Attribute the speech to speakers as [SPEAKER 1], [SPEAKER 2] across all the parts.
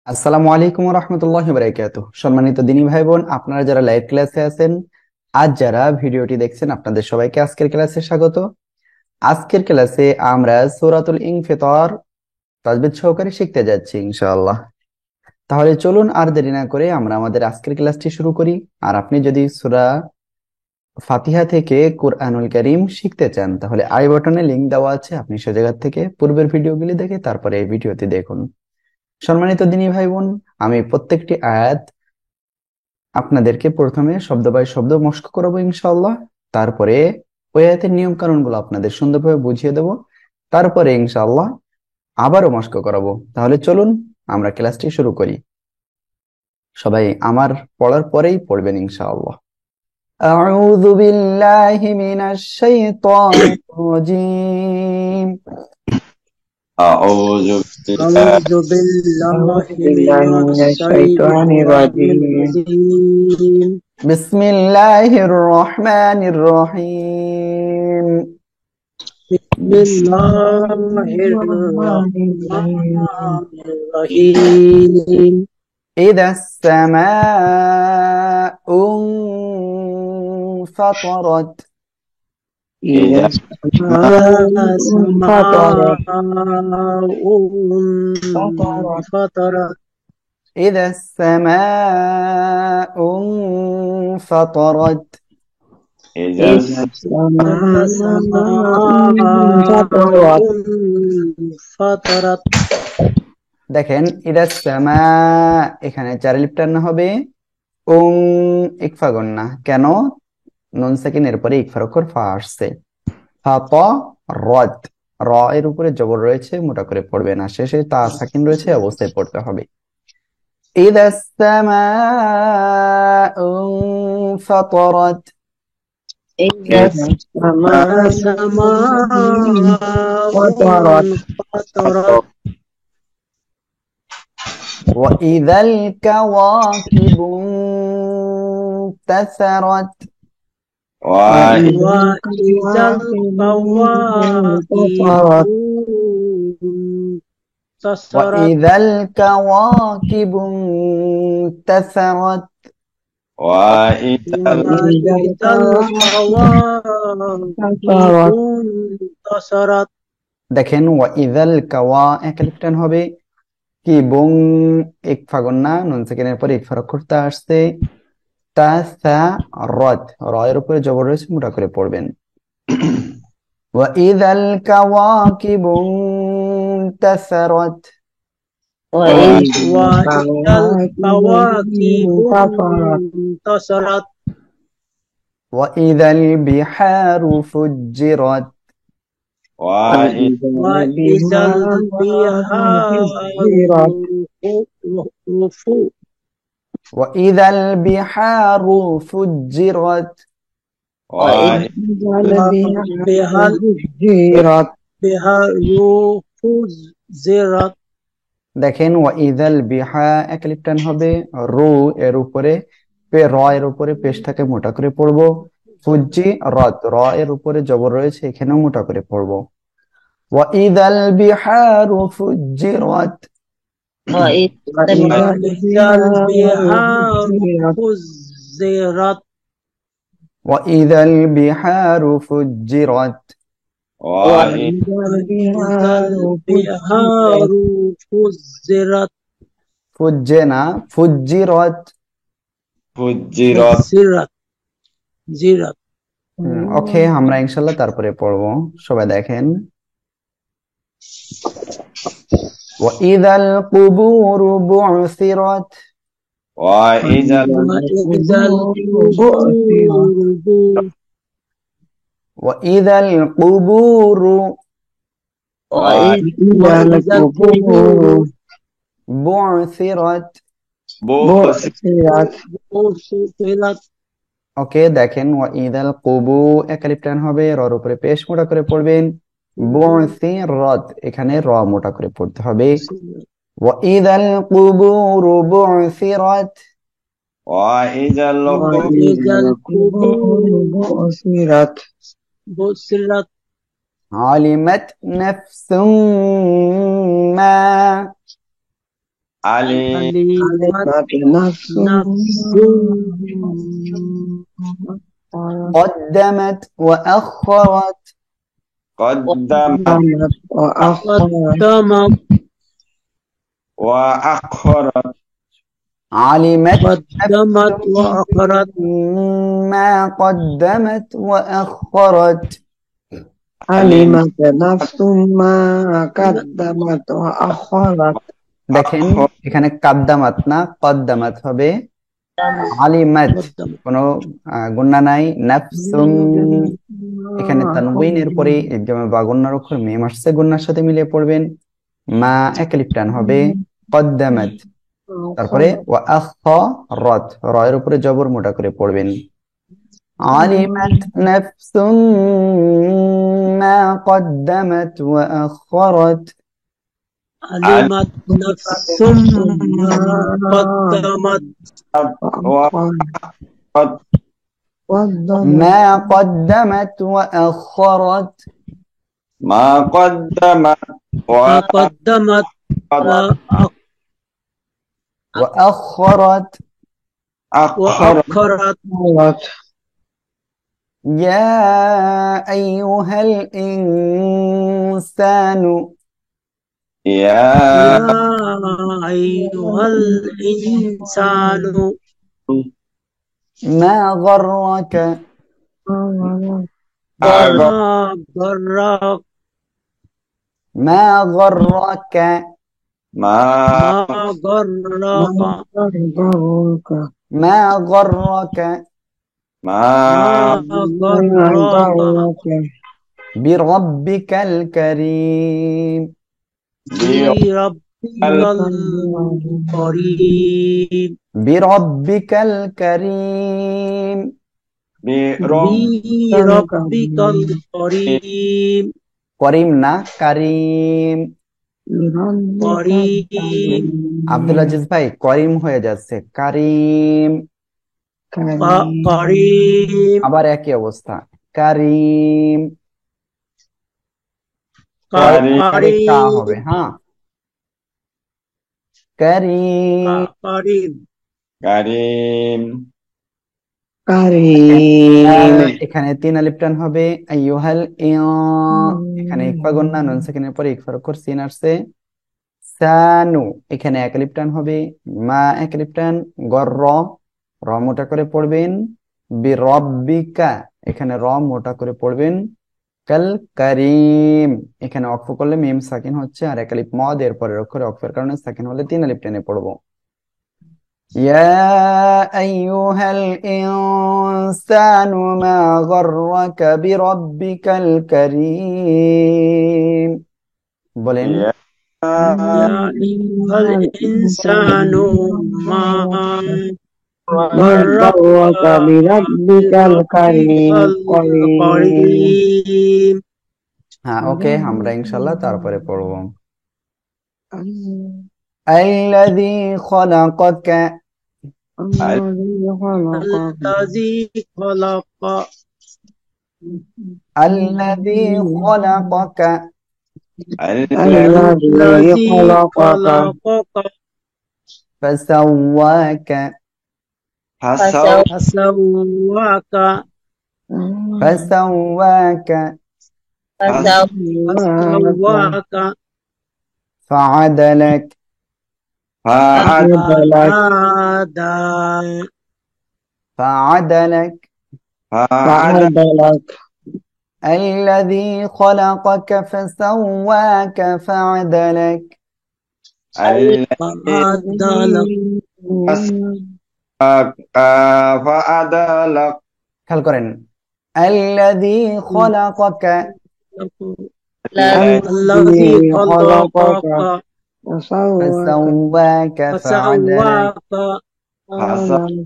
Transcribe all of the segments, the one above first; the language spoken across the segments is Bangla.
[SPEAKER 1] আসসালামু আলাইকুম রহমতুল্লাহ বারাকাতুহু। সম্মানিত দিনী ভাই বোন, আপনারা যারা লাইভ ক্লাসে আছেন, আজ যারা ভিডিওটি দেখছেন, আপনাদের সবাইকে আজকের ক্লাসে স্বাগত। আজকের ক্লাসে আমরা সূরাতুল ইনফিতার তাজবিদ সহকারে শিখতে যাচ্ছি ইনশাআল্লাহ। তাহলে চলুন আর দেরি না করে আমরা আমাদের আজকের ক্লাসটি শুরু করি। আর আপনি যদি সূরা ফাতিহা থেকে কুরআনুল কারীম শিখতে চান, তাহলে আই বাটনে লিংক দেওয়া আছে, আপনি সে জায়গা থেকে পূর্বের ভিডিওগুলি দেখে তারপরে এই ভিডিওটি দেখুন। সম্মানিত দিনী ভাই বোন, আমি প্রত্যেকটি আয়াত আপনাদেরকে প্রথমে শব্দ বাই শব্দ মস্ক করাবো ইনশাআল্লাহ। তারপরে ওই আয়াতের নিয়ম কানুন গুলো আপনাদের সুন্দরভাবে বুঝিয়ে দেব। তারপরে ইনশাআল্লাহ আবারও মস্ক করাবো। তাহলে চলুন আমরা ক্লাসটি শুরু করি। সবাই আমার পড়ার পরেই পড়বেন ইনশাআল্লাহ। আউযু বিল্লাহি মিনাশ শাইতানির রাজীম।
[SPEAKER 2] أعوذ بالله
[SPEAKER 3] أعوذ بالله
[SPEAKER 4] أعوذ بالله
[SPEAKER 3] من
[SPEAKER 4] من الشيطان
[SPEAKER 3] الشيطان
[SPEAKER 4] الرجيم.
[SPEAKER 3] الرجيم
[SPEAKER 1] বিসমিল্লাহির রহমানির রহিম।
[SPEAKER 3] بسم الله الرحمن الرحيم
[SPEAKER 1] إذا السماء انفطرت.
[SPEAKER 2] إذا
[SPEAKER 3] السماء انفطرت
[SPEAKER 1] إذا السماء انفطرت.
[SPEAKER 2] إذا
[SPEAKER 3] السماء انفطرت
[SPEAKER 1] দেখেন, ইদা সামা এখানে চার লিপ টান্না হবে, উং ইকফা গন্না। কেন? নুন সাকিনের পরে ইকফার অক্ষর ফা আসছে। ফাতরত, র এর উপরে জবর রয়েছে, মোটা করে পড়বে না, শেষে তা সাকিন রয়েছে, অবস্থায় পড়তে হবে। ইদা সামা ফাতরত।
[SPEAKER 4] إذا السماء انفطرت
[SPEAKER 3] انفطرت
[SPEAKER 1] وإذا الكواكب انتثرت.
[SPEAKER 3] وإذا الكواكب انتصرت
[SPEAKER 1] وإذا الكواكب انتثرت.
[SPEAKER 2] وإذا
[SPEAKER 3] وإذا الكواكب انتصرت
[SPEAKER 1] দেখেন, ওয়াইদাল কাওয়া এক আলিফ টান হবে, কি বুং ইকফা গন্না, নুন সাকিনের পরে ইকফার অক্ষরটা আসছে। তাসারত, র এর উপরে জবর রয়েছে, মোটা করে পড়বেন। ওয়াইদাল কাওয়াকিব ইনতাসারাত।
[SPEAKER 3] وإذا الكواكب انتصرت
[SPEAKER 1] ওয়াইদাল বিহারু ফুজ্জিরাত।
[SPEAKER 3] وإذا البحار
[SPEAKER 1] ওয়াইদাল বিহারু ফুজ্জিরাত।
[SPEAKER 3] فزرت
[SPEAKER 1] দেখেন, ওয়াইদাল বিহা এক আলিফ টান হবে, রু এর উপরে র এর উপরে পেশটাকে মোটা করে পড়বো। ফুজ্জিরাত, র এর উপরে জবর রয়েছে, এখানেও মোটা করে পড়বো। ওয়াইদাল বিহারু ফুজ্জিরাত।
[SPEAKER 3] وإذا البحار فزرت
[SPEAKER 1] ওয়াইদাল বিহারু ফুজ্জিরাত।
[SPEAKER 3] وإذا البحار فزرت
[SPEAKER 1] ফুজ্জে না, ফুজ্জিরাত।
[SPEAKER 2] فجرت
[SPEAKER 3] زرت
[SPEAKER 1] ওকে, আমরা ইনশাল্লাহ তারপরে পড়বো। সবাই দেখেন, ওয়াইদাল কুবুরু বু'সিরাত।
[SPEAKER 2] وإذا
[SPEAKER 3] وإذا القبور
[SPEAKER 1] وإذا القبور
[SPEAKER 3] وإذا القبور
[SPEAKER 1] بعثرت.
[SPEAKER 3] بعثرت
[SPEAKER 1] ওকে, দেখেন, ওয়াইদাল কুবু এক আলিফ টান হবে, রর উপরে পেশ মোটা করে পড়বেন। বু'সিরাত, এখানে র মোটা করে পড়তে হবে। ওয়াইদাল কুবুরু বু'সিরাত।
[SPEAKER 2] وإذا
[SPEAKER 3] وإذا القبور بعثرت
[SPEAKER 1] علمت نفس ما
[SPEAKER 2] عليم
[SPEAKER 3] علمت
[SPEAKER 4] نفس
[SPEAKER 3] نفس
[SPEAKER 1] قدمت وأخرت
[SPEAKER 2] قدمت
[SPEAKER 4] وأخرت
[SPEAKER 3] قدمت
[SPEAKER 2] وأخرت
[SPEAKER 1] علمت
[SPEAKER 3] قدمت
[SPEAKER 1] نفس
[SPEAKER 3] وأخرت
[SPEAKER 1] ما قدمت وأخرت
[SPEAKER 4] علمت نفس ما قدمت وأخرت
[SPEAKER 1] দেখেন এখানে কাদ্দামাত না কদ্দামাত হবে আলিমাত
[SPEAKER 3] قدمت
[SPEAKER 1] কোনো গুণনা নাই নাফসুম এখানে তানউইনের পরে ইদগামে বা গুণনার অক্ষর মিম আসছে গুণনার সাথে মিলিয়ে পড়বেন মা এক আলিফ টান হবে কদ্দামাত তারপরে ওয়া আখরাত র এর উপরে জবর মোটা করে পড়বেন علمت نفس ما قدمت وأخرت
[SPEAKER 3] علمت نفس ما قدمت
[SPEAKER 2] وأخرت
[SPEAKER 1] ما قدمت وأخرت
[SPEAKER 2] ما قدمت
[SPEAKER 3] ما قدمت
[SPEAKER 1] وأخرت
[SPEAKER 2] وأخرت
[SPEAKER 3] وأخرت
[SPEAKER 1] يا أيها الإنسان
[SPEAKER 2] يا
[SPEAKER 3] يا أيها الإنسان
[SPEAKER 1] ما غرك
[SPEAKER 3] ما غرك
[SPEAKER 1] ما غرك
[SPEAKER 2] ما
[SPEAKER 3] ما غرك
[SPEAKER 1] ما غرك
[SPEAKER 2] ما
[SPEAKER 3] ما غرك
[SPEAKER 1] بربك الكريم
[SPEAKER 3] بربك الكريم
[SPEAKER 1] بربك الكريم
[SPEAKER 3] بربك الكريم
[SPEAKER 1] করিম না কারিম
[SPEAKER 3] كريم
[SPEAKER 1] আব্দুল আজিজ ভাই করিম হয়ে যাচ্ছে কারিম
[SPEAKER 3] كريم
[SPEAKER 1] আবার একই অবস্থা কারিম পরে কা
[SPEAKER 3] كريم
[SPEAKER 1] হবে হ্যাঁ কারিম
[SPEAKER 3] كريم
[SPEAKER 2] كريم
[SPEAKER 4] কারিম
[SPEAKER 1] এখানে তিন আলিফ টান হবে আইয়ুহাল এখানে ইকফা গুন্না নুন সাকিনের পরে ইকফার অক্ষর সিন আসছে সানু এখানে এক আলিফ টান হবে মা এক আলিফ টান গর্র র মোটা করে পড়বেন বিরব্বিকা এখানে র মোটা করে পড়বেন কাল কারিম এখানে অক্ফ করলে মিম সাকিন হচ্ছে আর এক আলিফ মদ এর পরের অক্ষরে অক্ফের কারণে সাকিন হলে তিন আলিফ টেনে পড়বো يا أيها الإنسان ما غرك بربك الكريم বলেন
[SPEAKER 2] يا
[SPEAKER 3] يا أيها الإنسان ما
[SPEAKER 4] غرك بربك الكريم
[SPEAKER 3] الكريم
[SPEAKER 1] হ্যাঁ ওকে আমরা ইনশাআল্লাহ তারপরে পড়বো الذي خلقك
[SPEAKER 3] الذي خلق
[SPEAKER 1] الذي خلقك
[SPEAKER 4] الذي خلقك
[SPEAKER 1] فسواك
[SPEAKER 3] فسواك
[SPEAKER 1] فسواك
[SPEAKER 3] فسواك
[SPEAKER 1] فعدلك فعدلك
[SPEAKER 4] فعدلك
[SPEAKER 1] الذي خلقك فسواك فعدلك
[SPEAKER 2] فعدلك
[SPEAKER 1] খেয়াল করেন الذي خلقك
[SPEAKER 3] الذي خلقك
[SPEAKER 1] فسواك فعدلك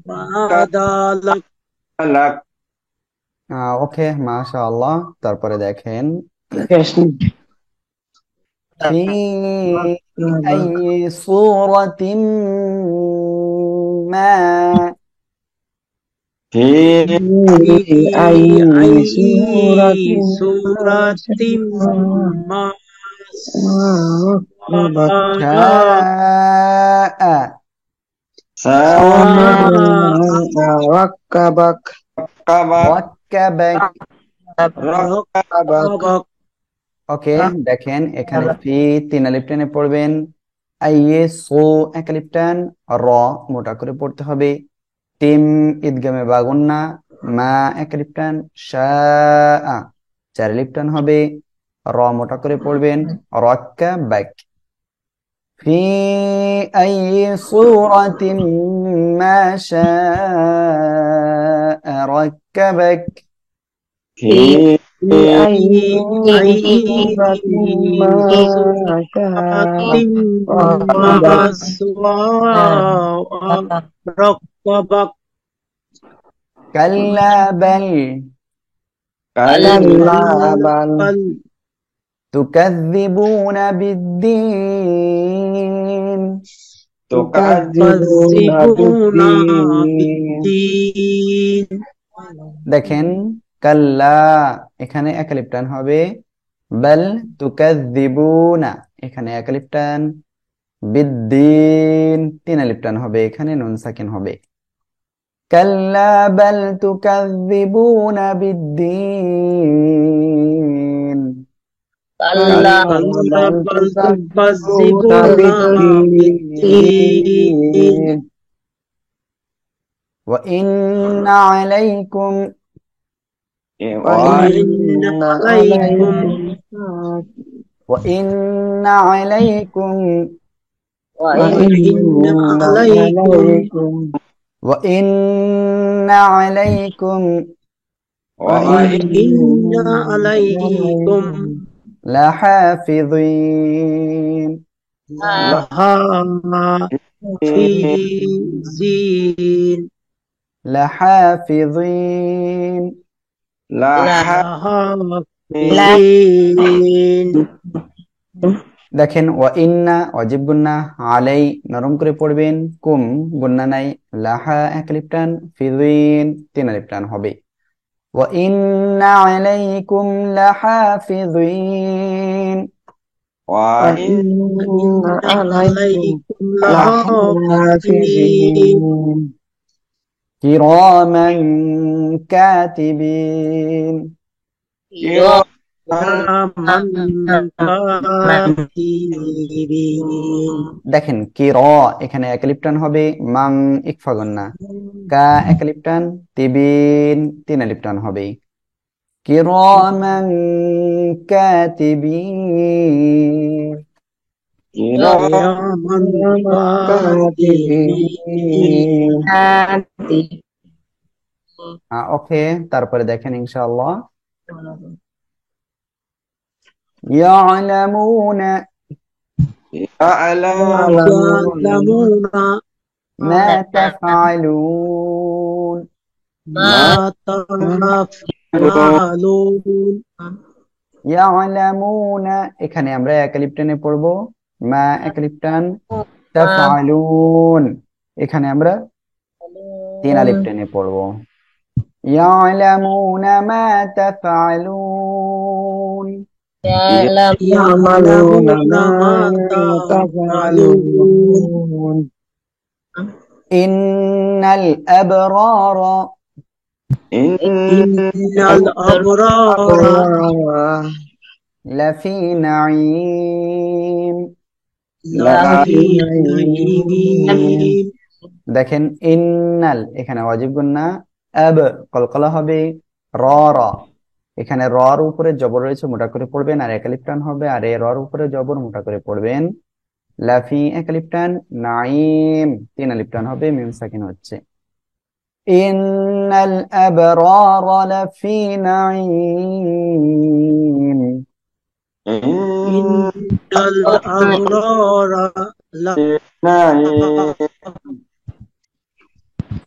[SPEAKER 3] فعدلك
[SPEAKER 1] ওকে মাশাআল্লাহ তারপরে দেখেন في أي صورة ما
[SPEAKER 2] في
[SPEAKER 3] أي سورة ما
[SPEAKER 4] ركبك
[SPEAKER 1] شاء
[SPEAKER 4] ركبك
[SPEAKER 1] ركبك
[SPEAKER 3] ركبك
[SPEAKER 1] ওকে দেখেন এখানে ফি তিন আলিফ টেনে পড়বেন আইয়ে সো এক আলিফ টান র মোটা করে পড়তে হবে তিম ঈদগামে বাগুন্না মা এক আলিফ টান শা চার আলিফ টান হবে র মোটা করে পড়বেন রাক্কাবাক في أي صورة ما شاء ركبك
[SPEAKER 2] في
[SPEAKER 4] بأي
[SPEAKER 3] صورة
[SPEAKER 4] ما شاء
[SPEAKER 3] ما سواء ركبك
[SPEAKER 1] كلا بل
[SPEAKER 4] كلا بل
[SPEAKER 1] تكذبون بالدين
[SPEAKER 4] تكذبون
[SPEAKER 3] يكذبون
[SPEAKER 4] بالدين
[SPEAKER 3] بالدين
[SPEAKER 1] দেখেন কাল্লা এখানে এক আলিফ টান হবে বাল তুকাযযিবুনা এখানে এক আলিফ টান বিদ্দিন তিন আলিফ টান হবে এখানে নুন সাকিন হবে কাল্লা বাল তুকাযযিবুনা বিদ্দিন
[SPEAKER 3] كلا بل تكذبون بالدين
[SPEAKER 1] وإن عليكم
[SPEAKER 3] وإن عليكم
[SPEAKER 1] وإن عليكم
[SPEAKER 3] وإن عليكم
[SPEAKER 1] وإن عليكم
[SPEAKER 3] وإن عليكم
[SPEAKER 1] لحافظين
[SPEAKER 3] لحافظين
[SPEAKER 1] لحافظين
[SPEAKER 3] لحافظين
[SPEAKER 1] দেখেন ওয়া ইন্না ওয়াজিব গুন্না আলাই নরম করে পড়বেন কুম গুন্না নাই লাহা এক আলিফ টান ফিযিন তিন আলিফ টান হবে ওয়া ইন্না আলাইকুম লাহাফিযিন
[SPEAKER 4] وإن عليكم
[SPEAKER 3] لحافظين
[SPEAKER 4] لحافظين
[SPEAKER 1] কিরামান কাতিবিন
[SPEAKER 3] كراما كاتبين
[SPEAKER 1] দেখেন কি র এখানে এক আলিফ টান হবে মাং ইকফা গুন্না কা এক আলিফ টান তিবিন তিন আলিফ টান হবে কিরামান কাতিবিন
[SPEAKER 3] كراما كاتبين
[SPEAKER 1] ওকে তারপরে দেখেন ইনশাআল্লাহ ইয়ালামুনা
[SPEAKER 3] يعلمون
[SPEAKER 1] মা তাফআলুন
[SPEAKER 3] ما تفعلون
[SPEAKER 1] ইয়ালামুনা এখানে আমরা এক আলিফ টেনে পড়বো মা এক আলিফ টান তাফআলুন এখানে আমরা তিন আলিফ টেনে পড়বো ইয়ালামুনা মা তাফআলুন
[SPEAKER 3] يعلمون ما تفعلون
[SPEAKER 1] ইন্নাল আবরারা
[SPEAKER 3] إن الأبرار
[SPEAKER 1] লাফি নাঈম
[SPEAKER 3] لفي نعيم
[SPEAKER 1] দেখেন ইন্নাল এখানে ওয়াজিব গুন্না আব কলকলা হবে র র এখানে রর উপরে জবর রয়েছে মোটা করে পড়বেন আর এক আলিফ টান হবে আর এ রর উপরে জবর মোটা করে পড়বেন লাফি এক আলিফ টান নাঈম তিন আলিফ টান হবে মিম সাকিন হচ্ছে ইন্নাল আবরারা লাফি নাঈম
[SPEAKER 3] إن الأبرار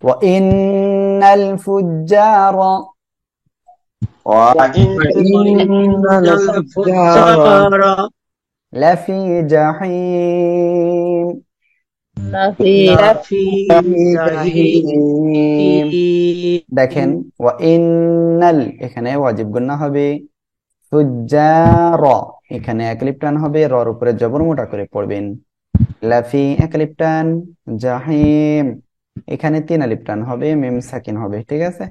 [SPEAKER 1] ওয়া ইন্নাল ফুজ্জারা
[SPEAKER 4] وإن الفجار
[SPEAKER 3] الفجار
[SPEAKER 1] লাফি জাহিম
[SPEAKER 3] لفي
[SPEAKER 4] جحيم
[SPEAKER 3] جحيم
[SPEAKER 1] দেখেন ওয়া ইন্নাল এখানে ওয়াজিব গুন্না হবে ফুজ্জার এখানে এক আলিফ টান হবে, রর উপরে জবর মোটা করে পড়বেন। লাফি এক আলিফ টান, জাহিম এখানে তিন আলিফ টান হবে, মিম সাকিন হবে, ঠিক আছে।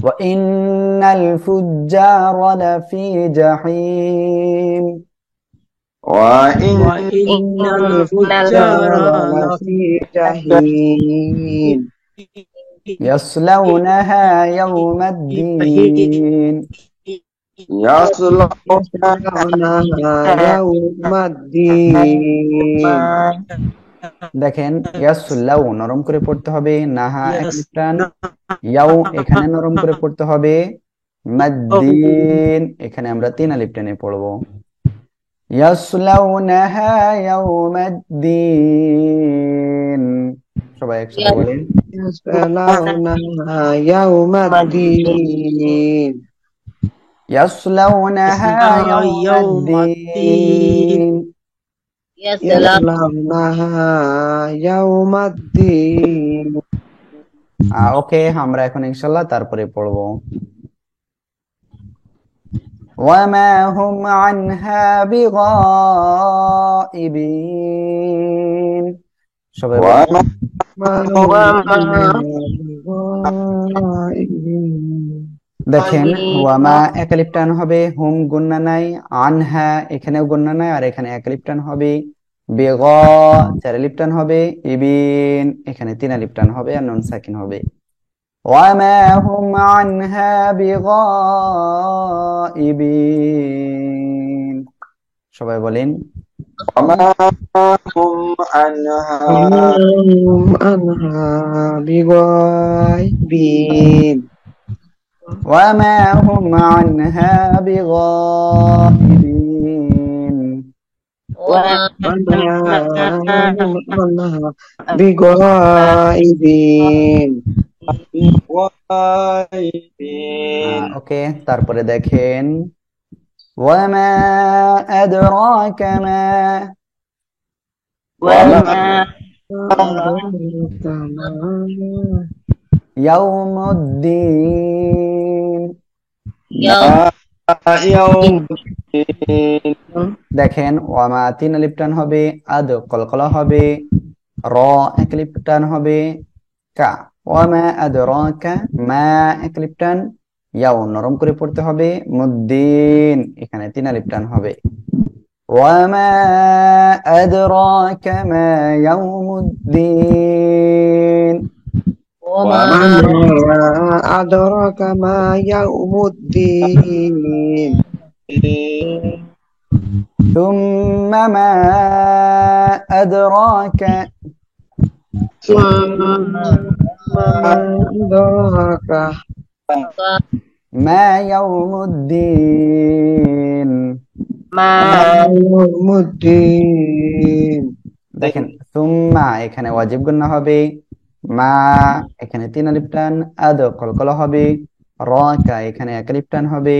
[SPEAKER 1] ওয়া ইন্নাল ফুজ্জারা লাফি জাহিম।
[SPEAKER 2] وإن
[SPEAKER 4] وإن الفجار لفي جحيم
[SPEAKER 1] ইয়াসলাউনাহা ইয়াউমাদ্দিন।
[SPEAKER 2] يصلونها
[SPEAKER 4] يوم الدين
[SPEAKER 1] দেখেন ইয়াসলাউ নরম করে পড়তে হবে, নাহা এক আলিফ টান, ইয়াউ এখানে নরম করে পড়তে হবে, মাদ্দিন এখানে আমরা তিন আলিফ টেনে পড়বো। ইয়াসলাউনাহা ইয়াউমাদ্দিন। সবাই একসাথে বলেন।
[SPEAKER 4] يصلونها يوم الدين
[SPEAKER 1] ইয়াসলাউনাহা
[SPEAKER 3] يوم
[SPEAKER 1] ইয়াউমাদ্দিন।
[SPEAKER 4] يصلونها يوم الدين
[SPEAKER 1] ওকে, আমরা এখন ইনশাল্লাহ তারপরে পড়বো। ওয়ামা হুম আনহা বিগাইবিন। সবাই বলেন। দেখেন ওয়ামা এক আলিফ টান হবে, হুম গুন্না নাই, আনহা এখানেও গুন্না নাই, আর এখানে এক আলিফ টান হবে, বিগা চার আলিফ টান হবে, ইবিন এখানে তিন আলিফ টান হবে, আর নুন সাকিন হবে। ওয়ামা হুম আনহা বিগাইবিন। সবাই বলেন।
[SPEAKER 2] وما هم عنها
[SPEAKER 4] هم عنها بغائبين
[SPEAKER 1] وما هم عنها بغائبين.
[SPEAKER 4] وما هم عنها بغائبين
[SPEAKER 2] غائبين
[SPEAKER 1] ওকে, তারপরে দেখেন وما أدراك ما يوم الدين.
[SPEAKER 2] يوم الدين
[SPEAKER 1] দেখেন ওয়ামা তিন আলিফ টান হবে, আদ কলকলা হবে, র এক আলিফ টান হবে, কা ওয়ামা আদরাকা মা এক আলিফ টান, ইয়াও নরম করে পড়তে হবে, মুদ্দিন এখানে তিন আলিফ টান হবে। ওয়ামা আদরাকা মা ইয়াউমুদ্দিন।
[SPEAKER 4] وما أدراك ما يوم الدين
[SPEAKER 1] ثم ما أدراك
[SPEAKER 4] ما أدراك
[SPEAKER 1] ما يوم الدين.
[SPEAKER 4] ما يوم الدين
[SPEAKER 1] দেখেন সুম্মা এখানে ওয়াজিব গুন্না হবে, মা এখানে তিন আলিফ টান, আদ কলকলা হবে, রকা এখানে এক আলিফ টান হবে,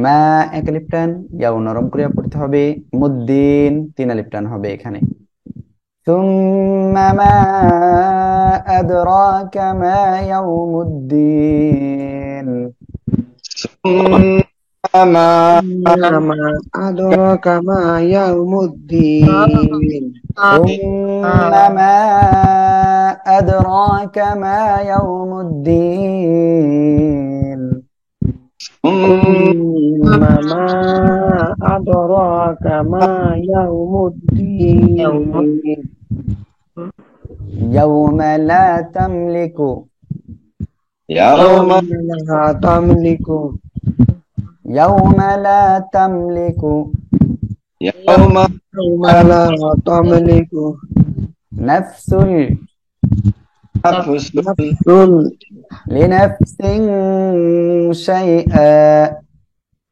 [SPEAKER 1] মা এক আলিফ টান, ইয়াও নরম করে পড়তে হবে, মুদ্দিন তিন আলিফ টান হবে এখানে। সুম্মা মা আদরাকা মা ইয়াউমুদ্দিন।
[SPEAKER 2] ما
[SPEAKER 4] ما أدراك ما يوم الدين
[SPEAKER 1] ثم ما أدراك ما يوم الدين.
[SPEAKER 4] ثم ما أدراك ما يوم الدين
[SPEAKER 1] يوم لا تملك
[SPEAKER 2] يوم
[SPEAKER 4] لا تملك
[SPEAKER 1] يوم لا تملك
[SPEAKER 2] يوم
[SPEAKER 4] يوم لا تملك
[SPEAKER 1] نفس
[SPEAKER 2] نفس
[SPEAKER 4] نفس
[SPEAKER 1] لنفس شيئا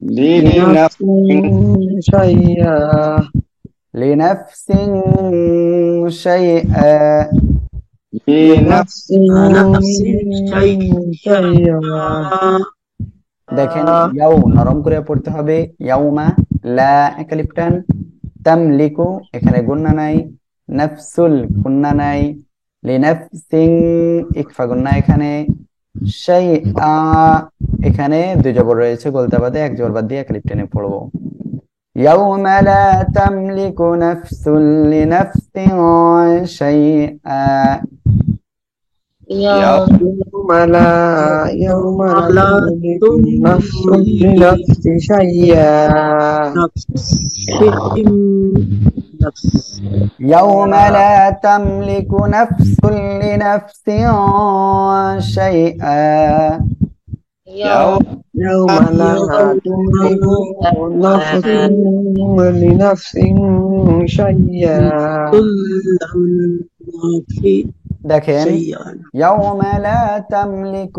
[SPEAKER 2] لنفس
[SPEAKER 4] شيئا
[SPEAKER 1] لنفس شيئا
[SPEAKER 2] لنفس
[SPEAKER 4] شيئا
[SPEAKER 1] দেখেন ইয়াও নরম করে পড়তে হবে, ইয়াউমা লা এক আলিফ টান, তামলিকু এখানে গুন্না নাই, নাফসুল গুন্না নাই, লিনাফসিন ইকফা গুন্না এখানে, শাইআ এখানে দুই জবর রয়েছে গোলতা বাদে, এক জবর বাদ দিয়ে এক আলিফ টেনে পড়বো। يوم لا تملك نفس لنفس شيئا
[SPEAKER 3] يوم
[SPEAKER 4] يوم لا
[SPEAKER 3] لا
[SPEAKER 4] تملك نفس لنفس شيئا
[SPEAKER 3] نفس
[SPEAKER 1] يوم لا تملك نفس لنفس شيئا
[SPEAKER 3] يوم
[SPEAKER 4] يوم لا تملك نفس لنفس شيئا
[SPEAKER 3] كل نفس
[SPEAKER 1] দেখেন
[SPEAKER 3] شيئا
[SPEAKER 1] يوم لا تملك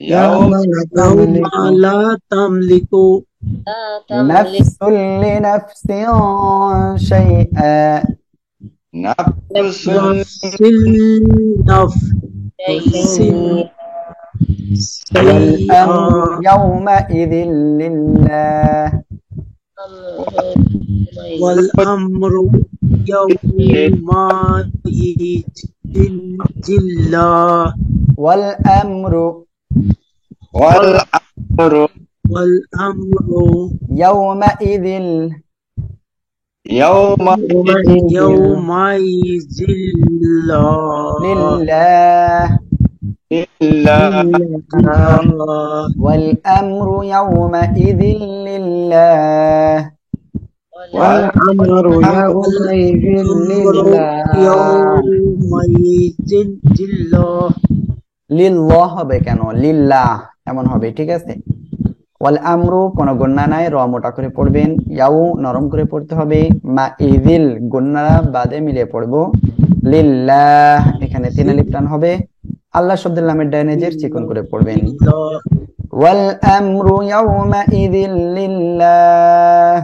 [SPEAKER 4] يوم لا
[SPEAKER 3] يوم
[SPEAKER 4] تملك
[SPEAKER 3] لا تملك
[SPEAKER 1] نفس لنفس شيئا
[SPEAKER 2] نفس
[SPEAKER 3] نفس نفس
[SPEAKER 1] والأمر
[SPEAKER 3] شيئا
[SPEAKER 1] يومئذ لله
[SPEAKER 3] والأمر يومئذ لله
[SPEAKER 1] والأمر
[SPEAKER 2] والأمر
[SPEAKER 3] والأمر
[SPEAKER 1] يومئذ
[SPEAKER 3] يومئذ
[SPEAKER 1] لله
[SPEAKER 2] لله
[SPEAKER 1] والأمر يومئذ لله
[SPEAKER 4] والأمر يومئذ لله
[SPEAKER 3] يومئذ لله
[SPEAKER 1] লিল্লাহ হবে কেন লিল্লাহ এমন হবে ঠিক আছে ওয়াল আমরু কোনো গুন্না নাই র মোটা করে পড়বেন ইয়াউ নরম করে পড়তে হবে মা ইযিল গুন্না বাদে মিলিয়ে পড়বো লিল্লাহ এখানে তিন আলিফ টান হবে আল্লাহ শব্দের লামের ডাইনে জের চিকন করে পড়বেন ওয়াল আমরু ইয়াউমা ইযিল লিল্লাহ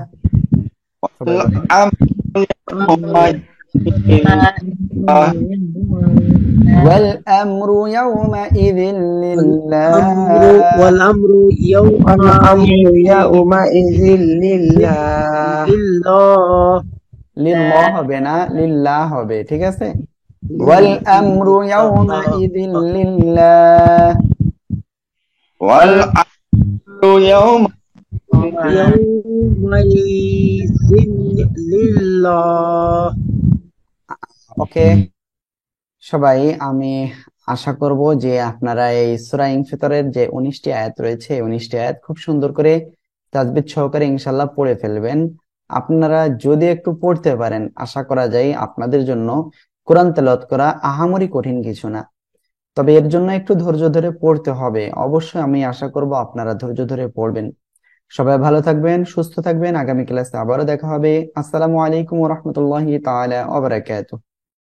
[SPEAKER 1] والأمر يومئذ لله
[SPEAKER 3] والأمر
[SPEAKER 4] يومئذ لله
[SPEAKER 1] লিল্লাহ হবে না লিল্লাহ হবে ঠিক আছে والأمر يومئذ لله
[SPEAKER 2] والأمر
[SPEAKER 3] يومئذ لله
[SPEAKER 1] ওকে সবাই আমি আশা করব যে আপনারা এই সূরা ইনফিতরের যে 19টি আয়াত রয়েছে এই 19টি আয়াত খুব সুন্দর করে তাজবিদ সহকারে ইনশাআল্লাহ পড়ে ফেলবেন আপনারা যদি একটু পড়তে পারেন আশা করা যায় আপনাদের জন্য কোরআন তেলাওয়াত করা আহামরি কঠিন কিছু না তবে এর জন্য একটু ধৈর্য ধরে পড়তে হবে অবশ্যই আমি আশা করব আপনারা ধৈর্য ধরে পড়বেন সবাই ভালো থাকবেন সুস্থ থাকবেন আগামী ক্লাসে আবারও দেখা হবে আসসালামু আলাইকুম ওয়া রাহমাতুল্লাহি তাআলা ওয়া বারাকাতুহু